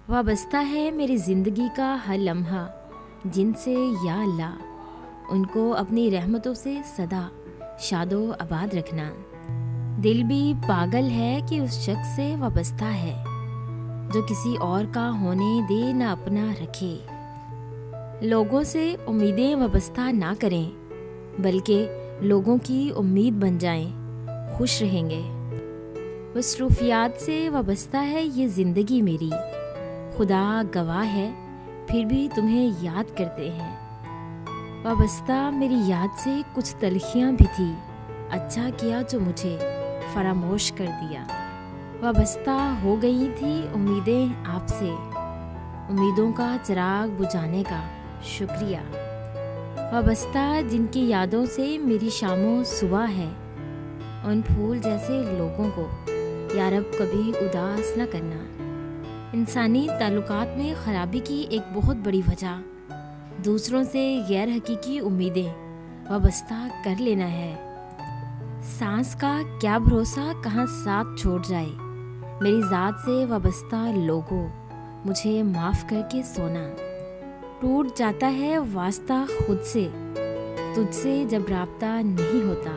وابستہ ہے میری زندگی کا ہر لمحہ جن سے یا اللہ ان کو اپنی رحمتوں سے سدا شاد و آباد رکھنا۔ دل بھی پاگل ہے کہ اس شخص سے وابستہ ہے جو کسی اور کا ہونے دے نہ اپنا رکھے۔ لوگوں سے امیدیں وابستہ نہ کریں بلکہ لوگوں کی امید بن جائیں، خوش رہیں گے۔ مصروفیات سے وابستہ ہے یہ زندگی میری، خدا گواہ ہے پھر بھی تمہیں یاد کرتے ہیں۔ وابستہ میری یاد سے کچھ تلخیاں بھی تھی، اچھا کیا جو مجھے فراموش کر دیا۔ وابستہ ہو گئی تھی امیدیں آپ سے، امیدوں کا چراغ بجھانے کا شکریہ۔ وابستہ جن کی یادوں سے میری شام و صبح ہے، ان پھول جیسے لوگوں کو یا رب کبھی اداس نہ کرنا۔ انسانی تعلقات میں خرابی کی ایک بہت بڑی وجہ دوسروں سے غیر حقیقی امیدیں وابستہ کر لینا ہے۔ سانس کا کیا بھروسہ کہاں ساتھ چھوڑ جائے، میری ذات سے وابستہ لوگوں مجھے معاف کر کے سونا۔ ٹوٹ جاتا ہے واسطہ خود سے، تجھ سے جب رابطہ نہیں ہوتا۔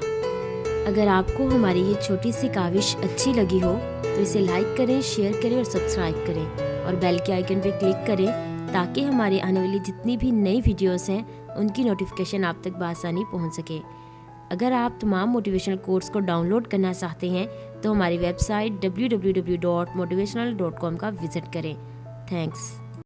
اگر آپ کو ہماری یہ چھوٹی سی کاوش اچھی لگی ہو تو اسے لائک کریں، شیئر کریں اور سبسکرائب کریں اور بیل کے آئیکن پہ کلک کریں تاکہ ہمارے آنے والی جتنی بھی نئی ویڈیوز ہیں ان کی نوٹیفیکیشن آپ تک بآسانی پہنچ سکے۔ اگر آپ تمام موٹیویشنل کورس کو ڈاؤن لوڈ کرنا چاہتے ہیں تو ہماری ویب سائٹ www.motivational.com کا وزٹ کریں۔ تھینکس۔